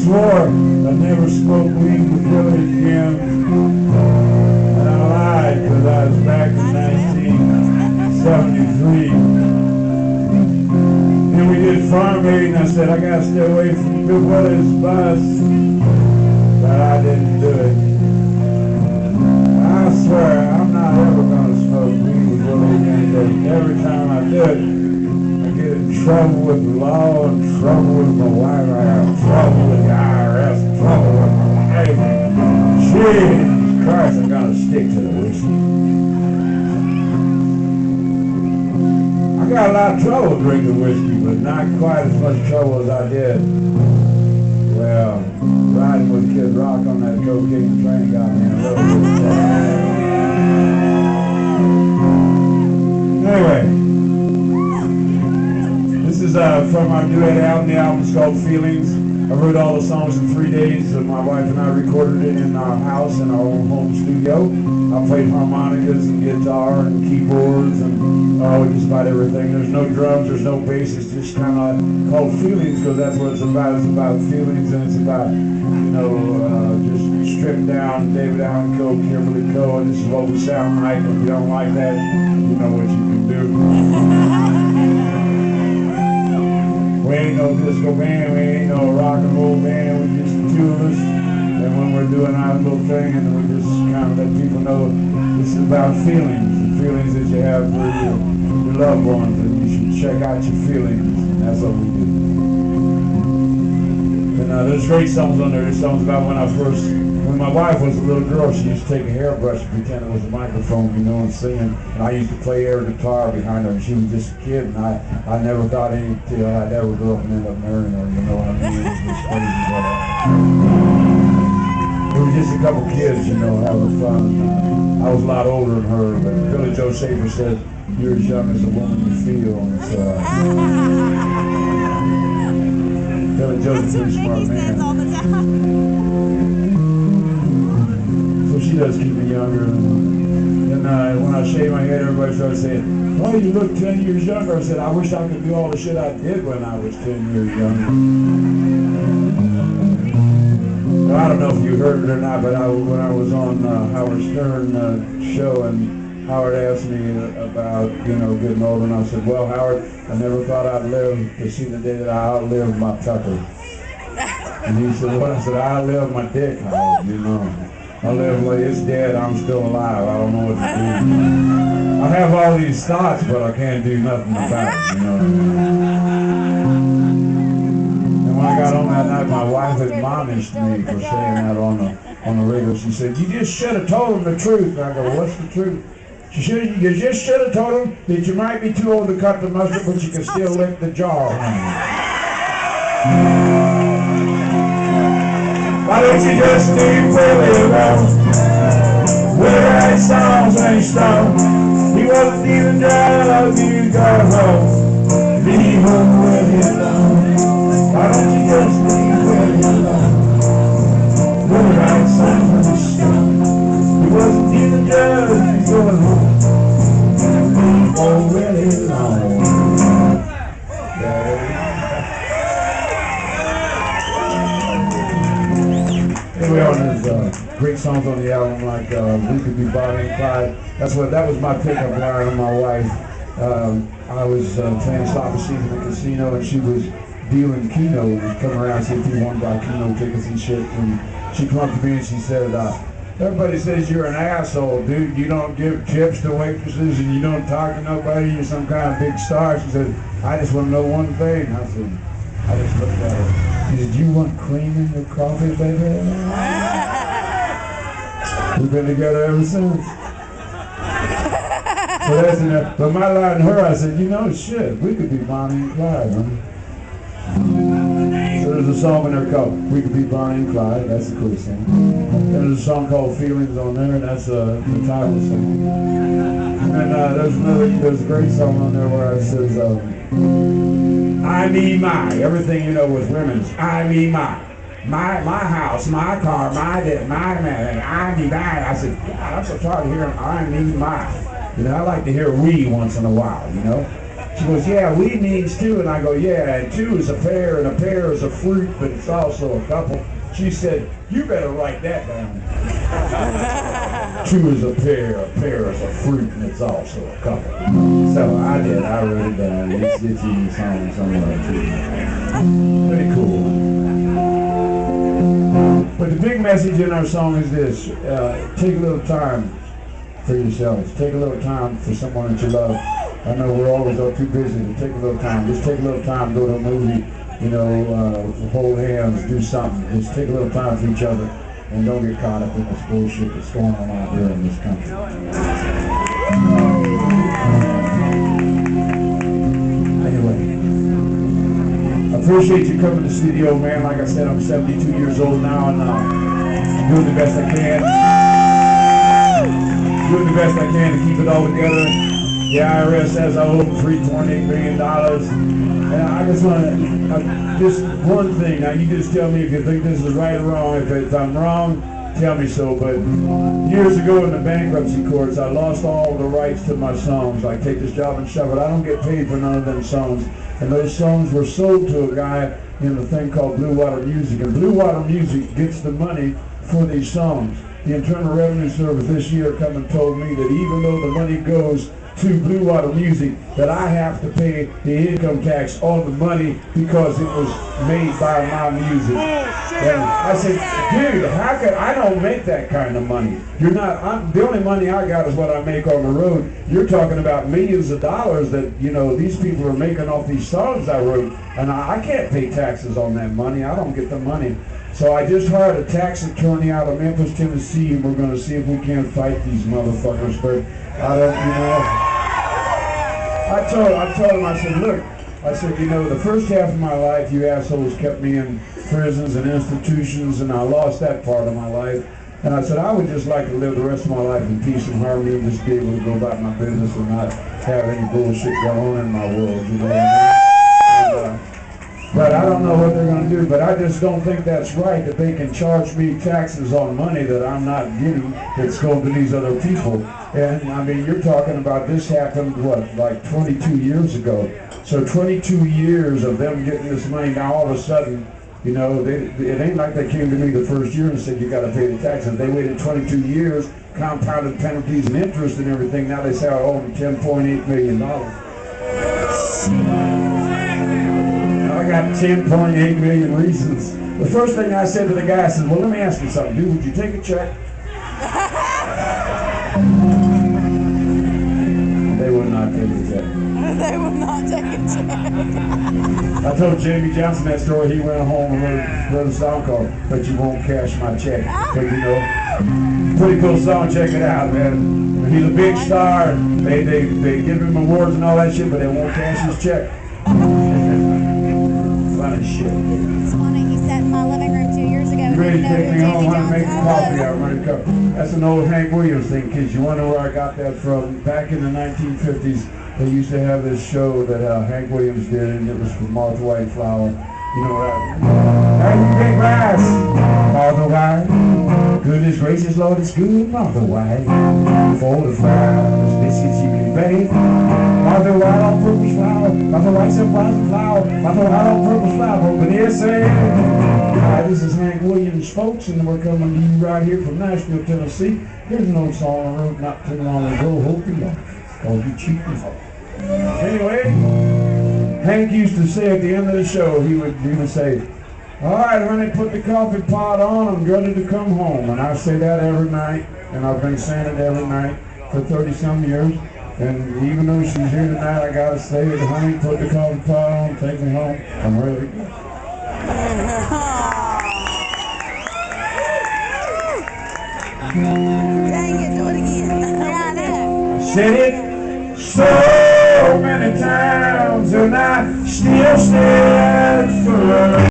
swore I'd never smoke weed with Billy again. And I lied because I was back in 1973. And we did farm aid, and I said, I gotta stay away from Big Willie's bus. But I didn't do it. I swear, I'm not ever gonna smoke weed with Willie again, because every time I do it, I get in trouble with the law, and trouble with my wife, I have trouble with the IRS, trouble with my wife. Jesus Christ, I'm gonna stick to the whiskey. I got a lot of trouble drinking whiskey, but not quite as much trouble as I did. Well, riding with Kid Rock on that cocaine train got me in a little bit of trouble. Anyway, this is from our duet album. The album's called Feelings. I wrote all the songs in 3 days. My wife and I recorded it in our house in our own home studio. I played harmonicas and guitar and keyboards and just about everything. There's no drums, there's no bass. It's just kind of called Feelings because that's what it's about. It's about feelings, and it's about, just stripped down David Allan Coe, Kimberly Coe, and this is what we sound like. If you don't like that, you know what you can do. We ain't no disco band, we ain't no rock and roll band, we just two of us. And when we're doing our little thing, and we just kind of let people know this is about feelings, the feelings that you have for your loved ones, and you should check out your feelings, and that's what we do. And there's great songs on there. There's songs about when my wife was a little girl, she used to take a hairbrush and pretend it was a microphone, and sing. And I used to play air guitar behind her, and she was just a kid, and I never thought I'd ever grow up and end up marrying her, you know what I mean? It was just crazy, but we were just a couple kids, having fun. I was a lot older than her, but Billy Joe Shaver said, "You're as young as the woman you feel." And so, Billy Joe's a pretty smart man. So she does keep me younger. And when I shave my head, everybody started saying, "Oh, you look 10 years younger." I said, "I wish I could do all the shit I did when I was 10 years younger." Well, I don't know if you heard it or not, but when I was on Howard Stern show, and Howard asked me about, getting older, and I said, "Well, Howard, I never thought I'd live to see the day that I outlived my Tucker." And he said, "What?" I said, "I outlived my dick, Howard, I live like it's dead, I'm still alive, I don't know what to do. I have all these thoughts, but I can't do nothing about it, And when I got home that night, my wife admonished me for saying that on the radio. She said, "You just should have told him the truth." And I go, "What's the truth?" You just should have told him that you might be too old to cut the mustard, but you can still lick the jar. Why don't you just leave Willie alone? Willie writes songs when he's stoned. He wasn't even drunk, you go home. Leave Willie alone. Why don't you just leave Willie alone? Willie writes songs when he's stoned. He wasn't even drunk, he's going home. Leave Willie alone. Anyway, there's great songs on the album, like "We Could Be Bonnie and Clyde." That was my pickup line on my wife. I was playing slot machines in the casino, and she was dealing Keno. We'd come around and see if you wanted to buy Keno tickets and shit. And she came up to me and she said, "Everybody says you're an asshole, dude. You don't give tips to waitresses, and you don't talk to nobody. You're some kind of big star." She said, "I just want to know one thing." I said, I just looked at her. She said, "You want cream in your coffee, baby?" We've been together ever since. So that's enough. But my line to her, I said, shit, we could be Bonnie and Clyde, huh? So there's a song in there called "We Could Be Bonnie and Clyde." That's a cool song. And there's a song called "Feelings" on there, and that's the title song. And there's a great song on there where it says, "I, me, my." Everything with women's "I, me, my." My house, my car, my man, I, me, my. I said, God, I'm so tired of hearing "I, me, my." I like to hear "we" once in a while, She goes, yeah, weed means two. And I go, yeah, and two is a pear, and a pear is a fruit, but it's also a couple. She said, you better write that down. Two is a pear is a fruit, and it's also a couple. So I did, I wrote it down. It's in the song somewhere too. Pretty cool. But the big message in our song is this: take a little time for yourselves. Take a little time for someone that you love. I know we're always all too busy to take a little time. Just take a little time, go to a movie, you know, hold hands, do something. Just take a little time for each other, and don't get caught up in this bullshit that's going on out there in this country. Anyway. I appreciate you coming to the studio, man. Like I said, I'm 72 years old now, and doing the best I can. Doing the best I can to keep it all together. The IRS says I owe them $3.8 million. And I just want to, just one thing. Now, you just tell me if you think this is right or wrong. If I'm wrong, tell me so. But years ago in the bankruptcy courts, I lost all the rights to my songs. Like Take This Job and Shove It. I don't get paid for none of them songs. And those songs were sold to a guy in a thing called Blue Water Music. And Blue Water Music gets the money for these songs. The Internal Revenue Service this year come and told me that even though the money goes to Blue Water Music, that I have to pay the income tax on the money because it was made by my music. And I said, dude, how could I don't make that kind of money? You're not. The only money I got is what I make on the road. You're talking about millions of dollars that, you know, these people are making off these songs I wrote, and I can't pay taxes on that money. I don't get the money. So I just hired a tax attorney out of Memphis, Tennessee, and we're going to see if we can't fight these motherfuckers. But I don't, you know. I told him, I said, look, I said, you know, the first half of my life, you assholes kept me in prisons and institutions, and I lost that part of my life. And I said, I would just like to live the rest of my life in peace and harmony and just be able to go about my business and not have any bullshit going on in my world, you know what I mean? But I don't know what they're going to do, but I just don't think that's right, that they can charge me taxes on money that I'm not getting that's going to these other people. And I mean, you're talking about this happened, what, like 22 years ago. So 22 years of them getting this money, now all of a sudden, you know, it ain't like they came to me the first year and said, you got to pay the taxes. They waited 22 years, compounded penalties and interest and everything. Now they say I owe them $10.8 million. I got 10.8 million reasons. The first thing I said to the guy, I said, well, let me ask you something, dude, would you take a check? They would not take a check. They would not take a check. I told Jamie Johnson that story. He went home and wrote a song called But You Won't Cash My Check. But you know, pretty cool song, check it out, man. He's a big star. They give him awards and all that shit, but they won't cash his check. Funny shit. It's funny, he sat in my living room 2 years ago. You ready to take me home? I want to make coffee. I'm ready to come. That's an old Hank Williams thing, kids. You wonder where I got that from? Back in the 1950s, they used to have this show that Hank Williams did, and it was for Martha White Flower. You know what? Hey, you big rice, Martha White. Goodness gracious, Lord, it's good, Martha White. For the flowers, biscuits you can bake. Martha White on purple flour. Martha White some white flour. Martha White on purple flour. Open ear say. Hi, this is Hank Williams, folks, and we're coming to you right here from Nashville, Tennessee. Here's an old song I wrote not too long ago. Hope you like it. Cause you cheap as hell. Anyway, Hank used to say at the end of the show, he would say, all right, honey, put the coffee pot on. I'm ready to come home. And I say that every night, and I've been saying it every night for 30-some years. And even though she's here tonight, I gotta say it, honey, put the coffee pot on, take me home. I'm ready to go. Dang it, do it again. I know. I said it so many times, and I still stand firm.